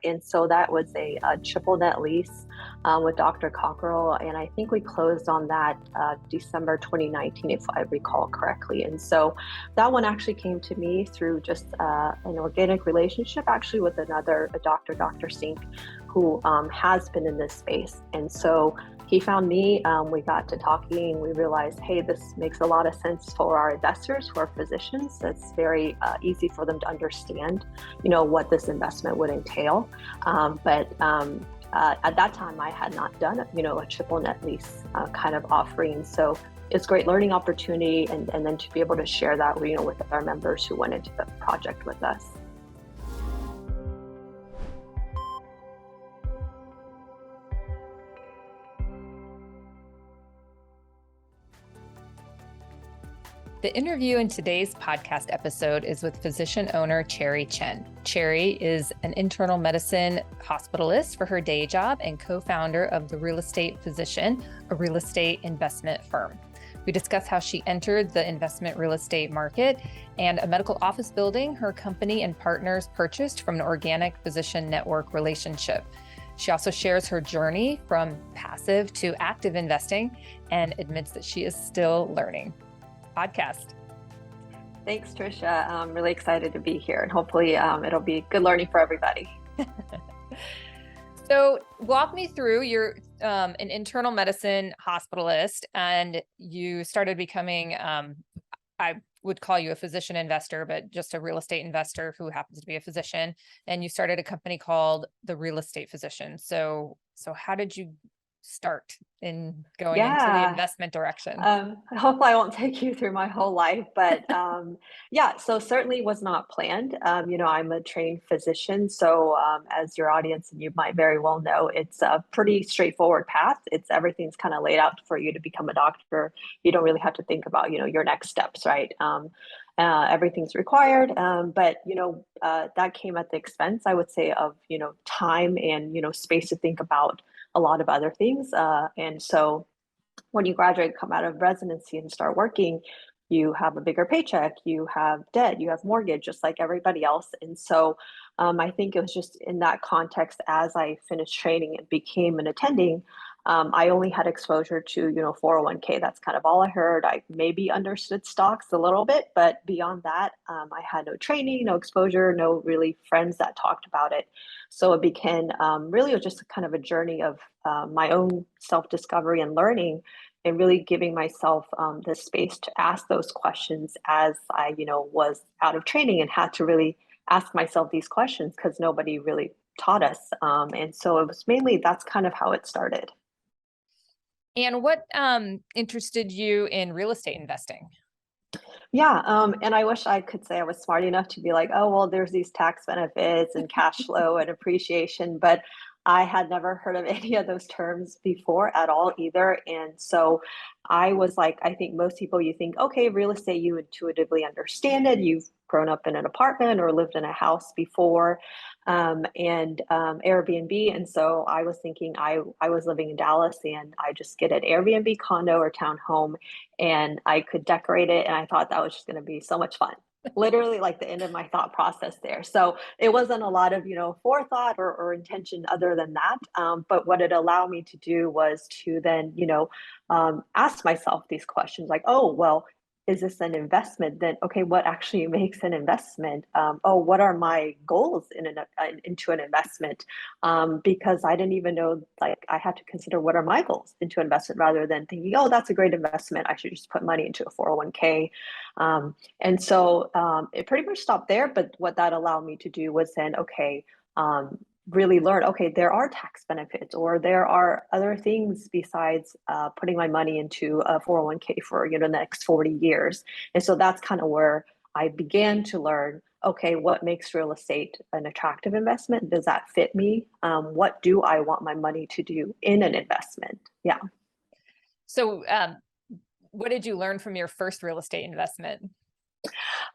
And so that was a triple net lease with Dr. Cockrell. And I think we closed on that December 2019, if I recall correctly. And so that one actually came to me through just an organic relationship, actually, with a doctor, Dr. Sink, who has been in this space. And so he found me, we got to talking, we realized, hey, this makes a lot of sense for our investors who are physicians. It's very easy for them to understand, what this investment would entail. But at that time, I had not done, a triple net lease kind of offering. So it's a great learning opportunity, and then to be able to share that, with our members who went into the project with us. The interview in today's podcast episode is with physician owner Chen. Cherry is an internal medicine hospitalist for her day job and co-founder of The Real Estate Physician, a real estate investment firm. We discuss how she entered the investment real estate market and a medical office building her company and partners purchased from an organic physician network relationship. She also shares her journey from passive to active investing and admits that she is still learning. Podcast. Thanks, Trisha. I'm really excited to be here, and hopefully it'll be good learning for everybody. So walk me through, you're an internal medicine hospitalist, and you started becoming, I would call you a physician investor, but just a real estate investor who happens to be a physician. And you started a company called The Real Estate Physician. So how did you start in going into the investment direction? Hopefully I won't take you through my whole life, but so certainly was not planned. I'm a trained physician. So as your audience, and you might very well know, it's a pretty straightforward path. Everything's kind of laid out for you to become a doctor. You don't really have to think about, your next steps, right? Everything's required. But that came at the expense, I would say, of, time and, space to think about a lot of other things. And so when you graduate, come out of residency and start working, you have a bigger paycheck, you have debt, you have mortgage, just like everybody else. And so I think it was just in that context, as I finished training and became an attending, I only had exposure to, 401k. That's kind of all I heard. I maybe understood stocks a little bit, but beyond that, I had no training, no exposure, no really friends that talked about it. So it became really just kind of a journey of my own self-discovery and learning, and really giving myself the space to ask those questions as I, was out of training and had to really ask myself these questions because nobody really taught us. And so it was mainly, that's kind of how it started. And what interested you in real estate investing? Yeah, and I wish I could say I was smart enough to be like, oh, well, there's these tax benefits and cash flow and appreciation, but I had never heard of any of those terms before at all either. And so I was like, I think most people, you think, okay, real estate, you intuitively understand it. You've grown up in an apartment or lived in a house before, and Airbnb. And so I was thinking, I was living in Dallas, and I just get an Airbnb condo or townhome, and I could decorate it. And I thought that was just going to be so much fun. Literally like the end of my thought process there. So it wasn't a lot of, forethought or intention other than that. But what it allowed me to do was to then, ask myself these questions like, oh, well, is this an investment? Then, okay, what actually makes an investment? What are my goals into an investment? Because I didn't even know, like, I had to consider what are my goals into investment rather than thinking, oh, that's a great investment, I should just put money into a 401k. And so it pretty much stopped there. But what that allowed me to do was then, okay, really learn, okay, there are tax benefits, or there are other things besides putting my money into a 401k for, the next 40 years. And so that's kind of where I began to learn, okay, what makes real estate an attractive investment? Does that fit me? What do I want my money to do in an investment? Yeah. So what did you learn from your first real estate investment?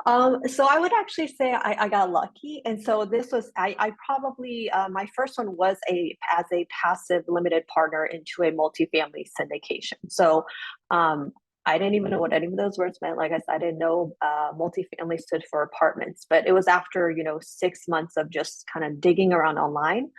So I would actually say I got lucky. And so this was, I probably, my first one was as a passive limited partner into a multifamily syndication. So I didn't even know what any of those words meant. Like I said, I didn't know multifamily stood for apartments, but it was after, 6 months of just kind of digging around online,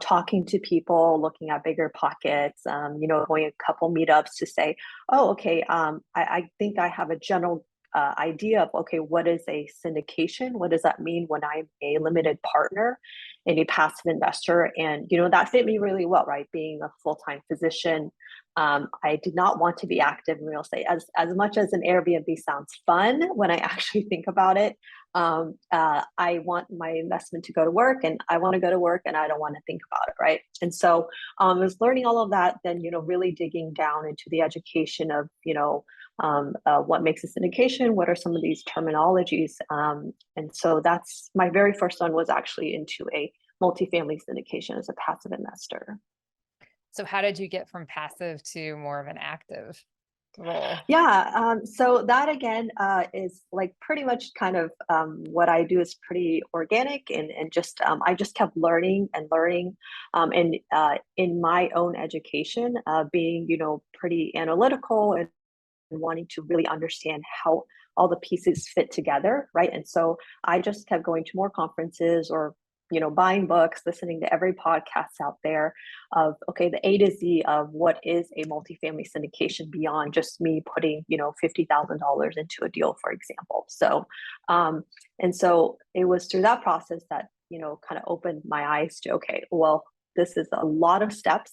talking to people, looking at bigger pockets, going a couple meetups to say, oh, okay, I think I have a general idea of, okay, what is a syndication? What does that mean when I'm a limited partner and a passive investor? And, that fit me really well, right? Being a full-time physician, I did not want to be active in real estate as much as an Airbnb sounds fun when I actually think about it. I want my investment to go to work, and I want to go to work, and I don't want to think about it, right? And so I was learning all of that, then really digging down into the education of what makes a syndication, what are some of these terminologies, and so that's my very first one was actually into a multifamily syndication as a passive investor. So how did you get from passive to more of an active role? Yeah, so that again is like pretty much kind of what I do is pretty organic, and just I just kept learning and learning, and in my own education, being pretty analytical and wanting to really understand how all the pieces fit together, right? And so I just kept going to more conferences, or buying books, listening to every podcast out there of, okay, the A to Z of what is a multifamily syndication beyond just me putting $50,000 into a deal, for example. So and so it was through that process that kind of opened my eyes to, okay, well, this is a lot of steps.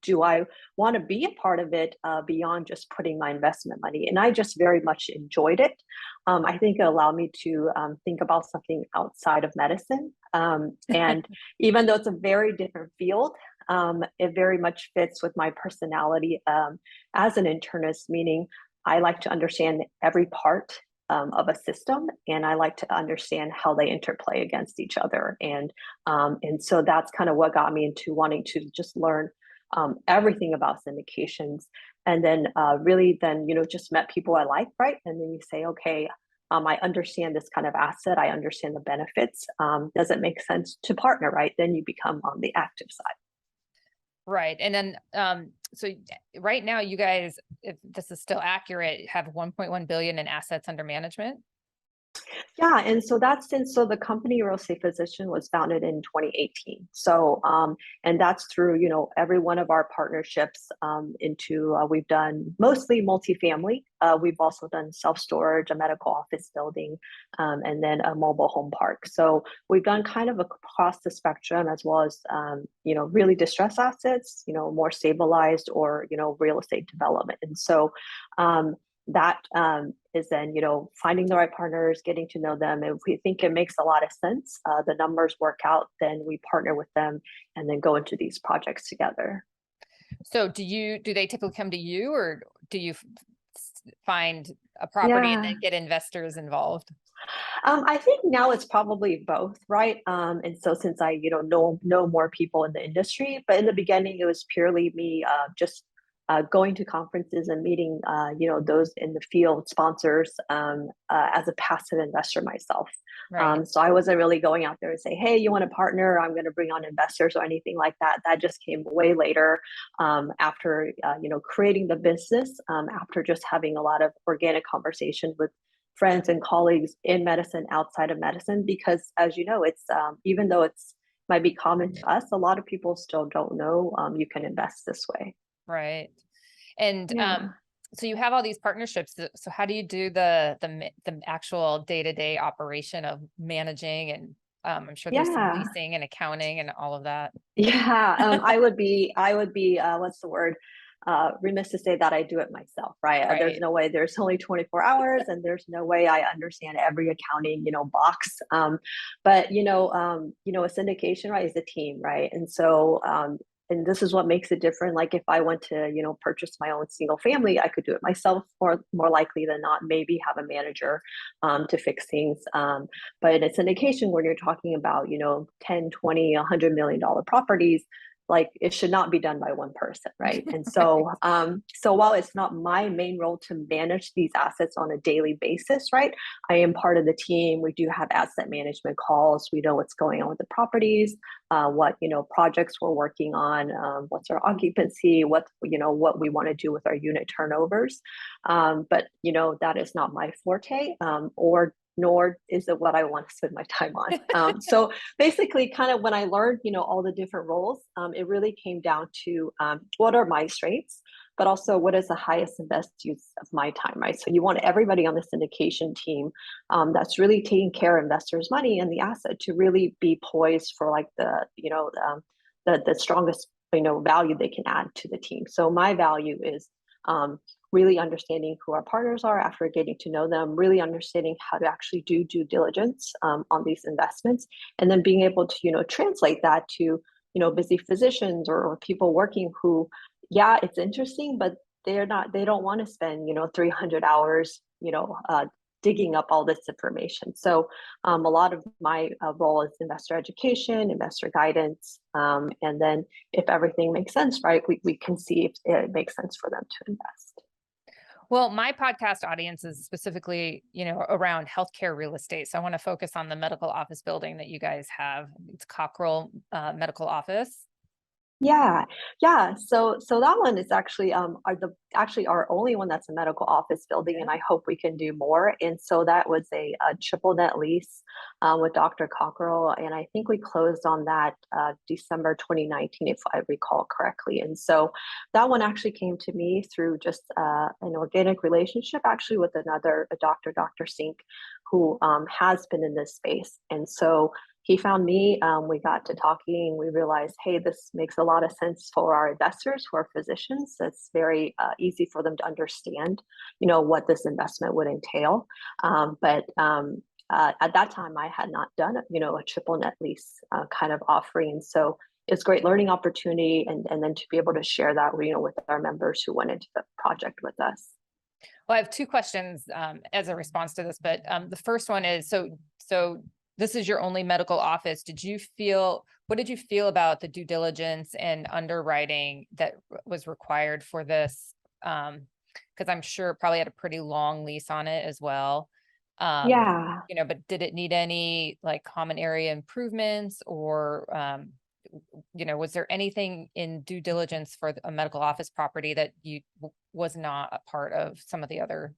Do I want to be a part of it beyond just putting my investment money? And I just very much enjoyed it. I think it allowed me to think about something outside of medicine. And even though it's a very different field, it very much fits with my personality as an internist, meaning I like to understand every part of a system, and I like to understand how they interplay against each other. And so that's kind of what got me into wanting to just learn everything about syndications, and then really then just met people I like, right? And then you say, okay, I understand this kind of asset, I understand the benefits. Does it make sense to partner, right? Then you become on the active side. Right. And then, so right now you guys, if this is still accurate, have 1.1 billion in assets under management. Yeah, and so the company Real Estate Physician was founded in 2018. So and that's through every one of our partnerships into we've done mostly multifamily. We've also done self-storage, a medical office building, and then a mobile home park. So we've done kind of across the spectrum, as well as really distressed assets, more stabilized, or real estate development. And so that is then finding the right partners, getting to know them. And if we think it makes a lot of sense, the numbers work out, then we partner with them and then go into these projects together. So do they typically come to you, or do you find a property and Yeah. then get investors involved? I think now it's probably both, right? And so since I, know more people in the industry, but in the beginning it was purely me, just going to conferences and meeting, those in the field sponsors, as a passive investor myself. Right. So I wasn't really going out there and say, hey, you want to partner? I'm going to bring on investors or anything like that. That just came way later, after, creating the business, after just having a lot of organic conversations with friends and colleagues in medicine, outside of medicine, because as you know, it's even though it's might be common to us, a lot of people still don't know you can invest this way. Right. And Yeah. so you have all these partnerships. So how do you do the actual day-to-day operation of managing, and I'm sure there's some Yeah. leasing and accounting and all of that. Yeah. I would be what's the word? Remiss to say that I do it myself, right? There's Right. no way, there's only 24 hours, and there's no way I understand every accounting, box. But a syndication, right, is a team, right? And so and this is what makes it different. Like if I went to, purchase my own single family, I could do it myself, or more likely than not, maybe have a manager to fix things. But in a syndication where you're talking about, 10, 20, $100 million properties, like it should not be done by one person, right? And so so while it's not my main role to manage these assets on a daily basis, right, I am part of the team. We do have asset management calls. We know what's going on with the properties, what projects we're working on, what's our occupancy, what what we want to do with our unit turnovers. But that is not my forte, or nor is it what I want to spend my time on. So basically, kind of when I learned, all the different roles, it really came down to what are my strengths, but also what is the highest and best use of my time, right? So you want everybody on the syndication team that's really taking care of investors' money and the asset to really be poised for like the strongest value they can add to the team. So my value is really understanding who our partners are after getting to know them, really understanding how to actually do due diligence on these investments, and then being able to translate that to busy physicians or people working who, yeah, it's interesting, but they don't want to spend 300 hours digging up all this information. So a lot of my role is investor education, investor guidance, and then if everything makes sense, right, we can see if it makes sense for them to invest. Well, my podcast audience is specifically, around healthcare real estate. So I want to focus on the medical office building that you guys have. It's Cockrell Medical Office. Yeah, yeah. So that one is actually actually our only one that's a medical office building, and I hope we can do more. And so that was a triple net lease with Dr. Cockrell, and I think we closed on that December 2019, if I recall correctly. And so that one actually came to me through just an organic relationship, actually with a doctor, Dr. Sink, who has been in this space, and so he found me. We got to talking. We realized, hey, this makes a lot of sense for our investors who are physicians. It's very easy for them to understand, what this investment would entail. But at that time, I had not done, a triple net lease kind of offering. So it's a great learning opportunity, and then to be able to share that, with our members who went into the project with us. Well, I have two questions as a response to this, but the first one is, so this is your only medical office. What did you feel about the due diligence and underwriting that was required for this? Because I'm sure it probably had a pretty long lease on it as well. Yeah. But did it need any like common area improvements, or was there anything in due diligence for a medical office property that was not a part of some of the other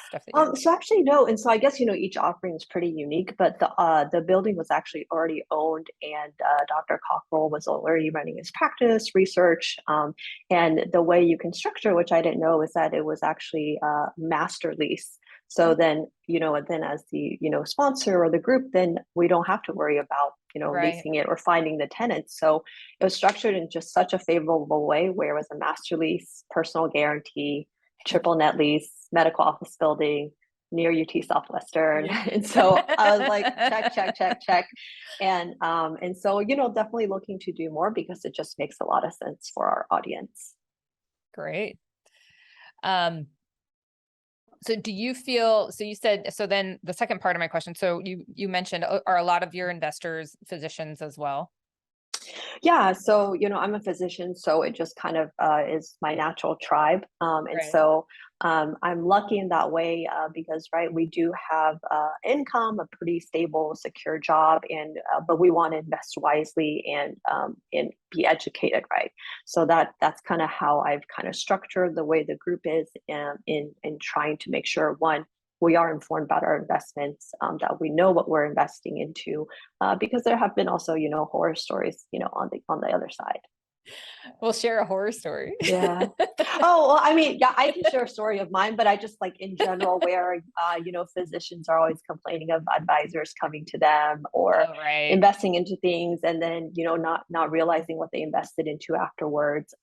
stuff that So actually no, and so I guess each offering is pretty unique, but the building was actually already owned, and Dr. Cockrell was already running his practice, research, and the way you can structure, which I didn't know, is that it was actually a master lease. So then then as the sponsor or the group, then we don't have to worry about Right. leasing it or finding the tenants. So it was structured in just such a favorable way, where it was a master lease, personal guarantee, triple net lease, medical office building near UT Southwestern. Yeah. And so I was like, check, check, check, check. And so, definitely looking to do more because it just makes a lot of sense for our audience. Great. So do you feel, so you said, so then the second part of my question, so you mentioned, are a lot of your investors physicians as well? Yeah, so I'm a physician, so it just kind of is my natural tribe, and Right. so I'm lucky in that way because right, we do have income, a pretty stable, secure job, and but we want to invest wisely and be educated, right? So that's kind of how I've kind of structured the way the group is, in trying to make sure, one, we are informed about our investments, that we know what we're investing into, because there have been also, horror stories, on the other side. We'll share a horror story. Yeah. Oh, well, I mean, yeah, I can share a story of mine, but I just like in general where, physicians are always complaining of advisors coming to them or Oh, right. investing into things and then, not realizing what they invested into afterwards.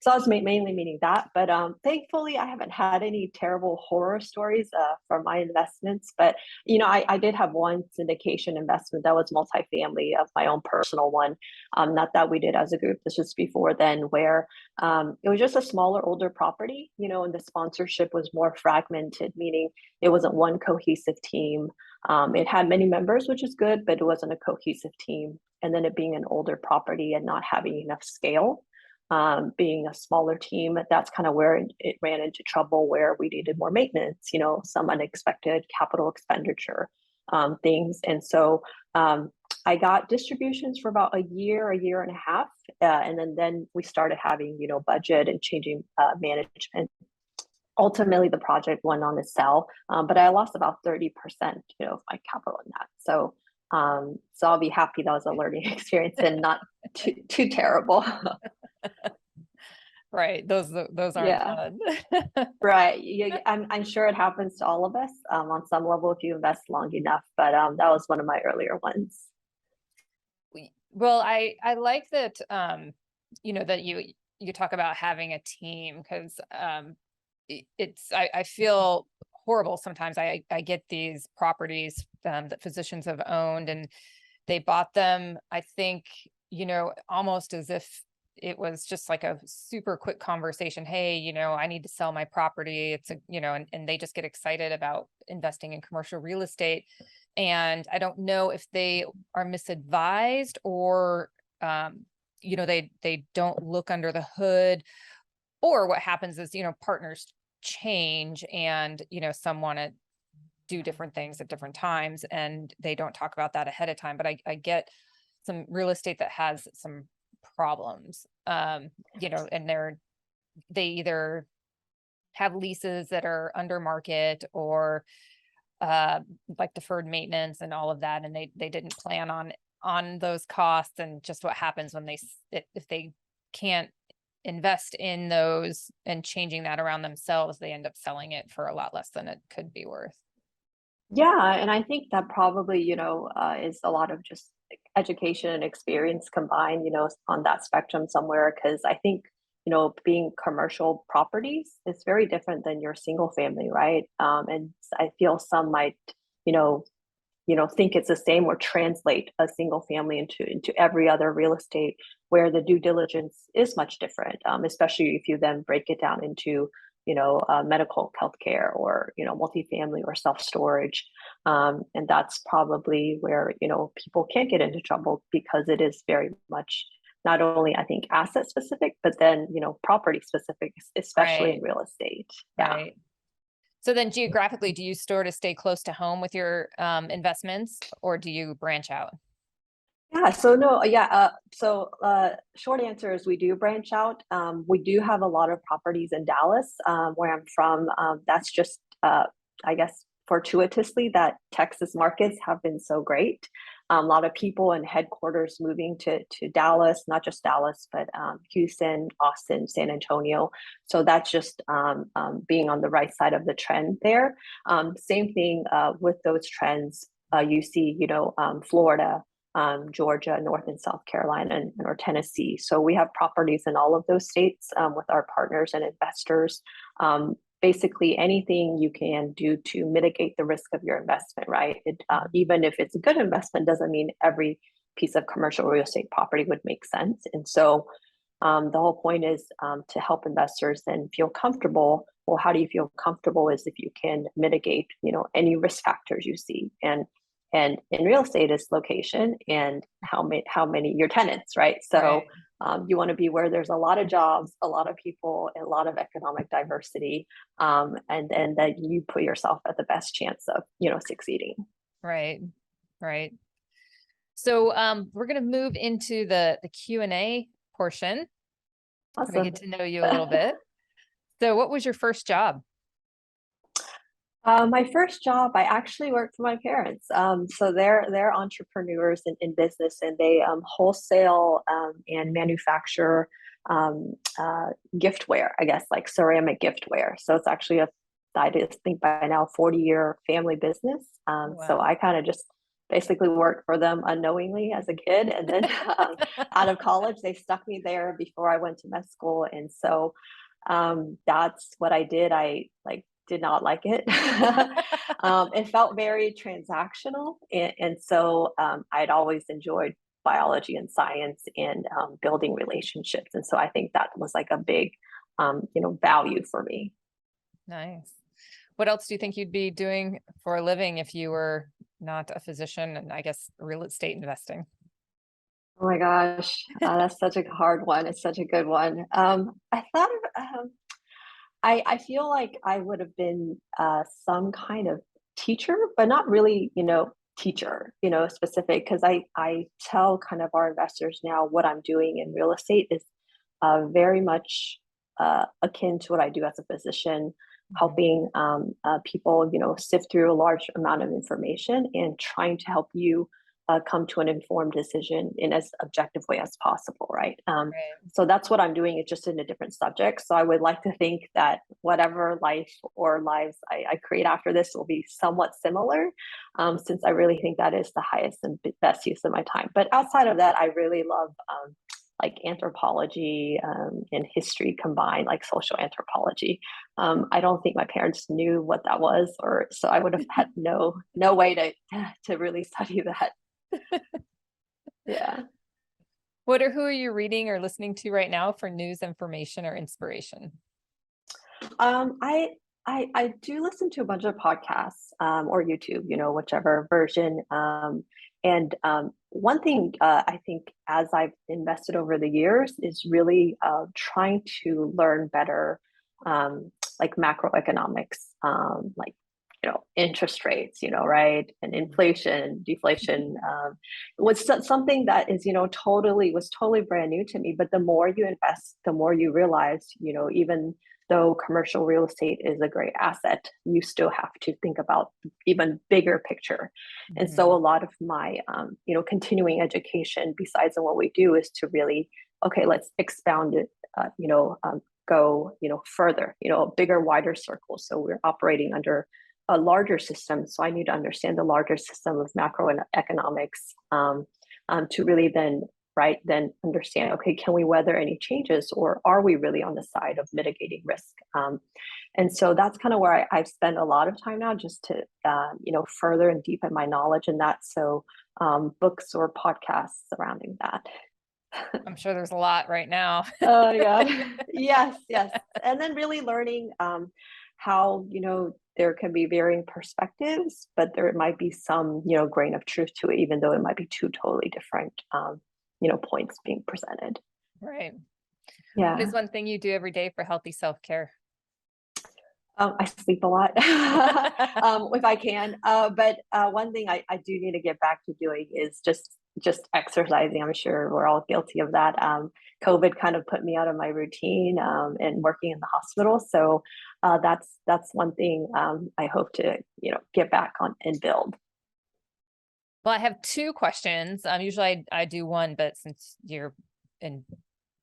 So I was mainly meaning that, but thankfully I haven't had any terrible horror stories from my investments. But I did have one syndication investment that was multifamily of my own personal one, not that we did as a group. This was before then, where it was just a smaller, older property, and the sponsorship was more fragmented, meaning it wasn't one cohesive team. It had many members, which is good, but it wasn't a cohesive team. And then it being an older property and not having enough scale, being a smaller team, that's kind of where it ran into trouble, where we needed more maintenance, some unexpected capital expenditure things. And so I got distributions for about a year and a half. And then we started having, budget and changing management. Ultimately, the project went on to sell, but I lost about 30%, of my capital in that. So I'll be happy that was a learning experience and not too terrible. Right. Those aren't Yeah. fun. Right. I'm sure it happens to all of us on some level if you invest long enough, but that was one of my earlier ones. Well, I like that, that you talk about having a team, because I feel horrible sometimes. I get these properties that physicians have owned, and they bought them, I think, almost as if it was just like a super quick conversation. Hey, I need to sell my property. It's and they just get excited about investing in commercial real estate. And I don't know if they are misadvised, or, they don't look under the hood, or what happens is, partners change, and, some want to do different things at different times, and they don't talk about that ahead of time. But I get some real estate that has some problems, and they either have leases that are under market, or like deferred maintenance and all of that, and they didn't plan on those costs. And just what happens when if they can't invest in those and changing that around themselves, they end up selling it for a lot less than it could be worth. Yeah, and I think that probably, is a lot of just education and experience combined, on that spectrum somewhere. Because I think, being commercial properties is very different than your single family, right? And I feel some might, you know, think it's the same, or translate a single family into every other real estate, where the due diligence is much different, especially if you then break it down into medical healthcare, or multifamily, or self-storage. And that's probably where people can't get into trouble, because it is very much not only, I think, asset specific, but then property specific, especially in Right. real estate. Yeah. Right. So then geographically, do you sort of stay close to home with your investments, or do you branch out? Yeah, so no, yeah, short answer is we do branch out. We do have a lot of properties in Dallas, where I'm from. That's just, I guess, fortuitously, that Texas markets have been so great. A lot of people and headquarters moving to Dallas, not just Dallas, but Houston, Austin, San Antonio. So that's just being on the right side of the trend there. Same thing with those trends. You see, Florida, Georgia, North and South Carolina, or Tennessee. So we have properties in all of those states with our partners and investors. Basically, anything you can do to mitigate the risk of your investment, right? Even if it's a good investment, doesn't mean every piece of commercial real estate property would make sense. And so the whole point is to help investors then feel comfortable. Well, how do you feel comfortable is if you can mitigate, any risk factors you see. And in real estate, it's location and how many your tenants, right? So you want to be where there's a lot of jobs, a lot of people, and a lot of economic diversity, and that you put yourself at the best chance of succeeding. Right. Right. So we're going to move into the Q&A portion. Awesome. We get to know you a little bit. So what was your first job? My first job, I actually worked for my parents. So they're entrepreneurs in business, and they wholesale and manufacture giftware, I guess, like ceramic giftware. So it's actually I just think by now 40-year family business. Wow. So I kind of just basically worked for them unknowingly as a kid, and then out of college they stuck me there before I went to med school, and so that's what I did. I did not like it. It felt very transactional, and so I'd always enjoyed biology and science, and building relationships, and so I think that was like a big value for me. Nice. What else do you think you'd be doing for a living if you were not a physician, and I guess real estate investing? Oh my gosh, that's such a hard one. It's such a good one. I thought of, I feel like I would have been some kind of teacher, but not really, teacher, specific, because I tell kind of our investors now what I'm doing in real estate is very much akin to what I do as a physician, Mhm. helping people, sift through a large amount of information and trying to help you come to an informed decision in as objective way as possible, right? Right. So that's what I'm doing. It's just in a different subject. So I would like to think that whatever life or lives I create after this will be somewhat similar, since I really think that is the highest and best use of my time. But outside of that, I really love like anthropology and history combined, like social anthropology. I don't think my parents knew what that was, or so I would have had no way to really study that. Yeah. Who are you reading or listening to right now for news, information, or inspiration? Um, I I do listen to a bunch of podcasts or YouTube, whichever version. And one thing I think as I've invested over the years is really trying to learn better, like macroeconomics, like interest rates, right, and inflation, deflation. Was something that is totally was totally brand new to me. But the more you invest, the more you realize, even though commercial real estate is a great asset, you still have to think about even bigger picture. And so a Mhm. lot of my, continuing education, besides in what we do, is to really, okay, let's expound it, go, further, a bigger, wider circle. So we're operating under a larger system. So I need to understand the larger system of macroeconomics to really then understand, okay, can we weather any changes, or are we really on the side of mitigating risk? And so that's kind of where I've spent a lot of time now, just to further and deepen my knowledge in that. So books or podcasts surrounding that. I'm sure there's a lot right now. Oh yeah, yes, yes. And then really learning how there can be varying perspectives, but there might be some grain of truth to it, even though it might be two totally different points being presented. Right. What is Yeah. one thing you do every day for healthy self-care? I sleep a lot if I can. But one thing I do need to get back to doing is just exercising. I'm sure we're all guilty of that. COVID kind of put me out of my routine and working in the hospital. So that's one thing I hope to get back on and build. Well, I have two questions. Usually I do one, but since you're in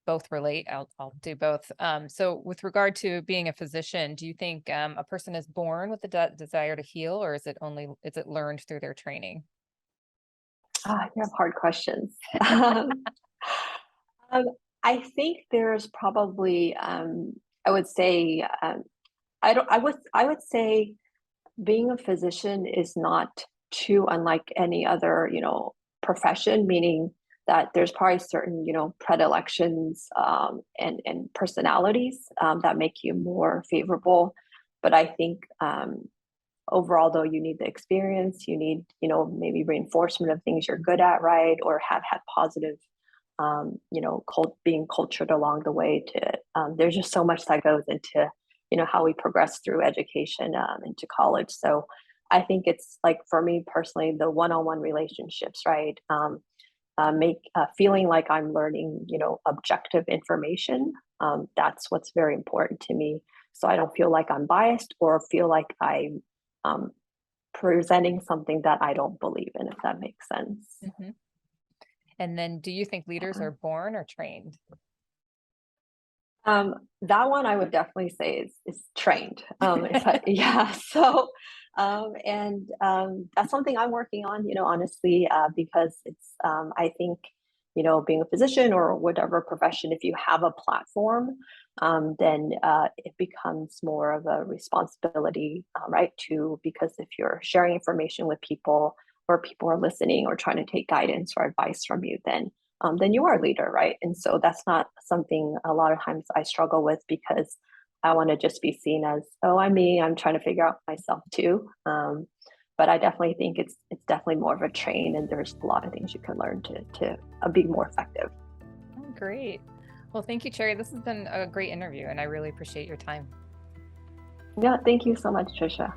both relate, I'll do both. So with regard to being a physician, do you think a person is born with the desire to heal, or is it learned through their training? You have hard questions. Um, I think there's probably I would say I would say being a physician is not too unlike any other, profession, meaning that there's probably certain, predilections and personalities that make you more favorable. But I think overall, though, you need the experience, you need, maybe reinforcement of things you're good at, right? Or have had positive, being cultured along the way to, there's just so much that goes into, how we progress through education into college. So I think it's like, for me personally, the one-on-one relationships, right? Make feeling like I'm learning, objective information. That's what's very important to me. So I don't feel like I'm biased or feel like I'm um, presenting something that I don't believe in, if that makes sense. Mhm. And then do you think leaders Yeah. are born or trained? That one I would definitely say is trained. If I, yeah, so and that's something I'm working on, honestly, because it's I think, being a physician or whatever profession, if you have a platform, then it becomes more of a responsibility, right? To because if you're sharing information with people, or people are listening or trying to take guidance or advice from you, then you are a leader, right? And so that's not something a lot of times I struggle with, because I want to just be seen as, oh, I'm me. I'm trying to figure out myself too. but I definitely think it's definitely more of a train, and there's a lot of things you can learn to be more effective. Oh, great. Well, thank you, Cherry. This has been a great interview, and I really appreciate your time. Yeah, thank you so much, Trisha.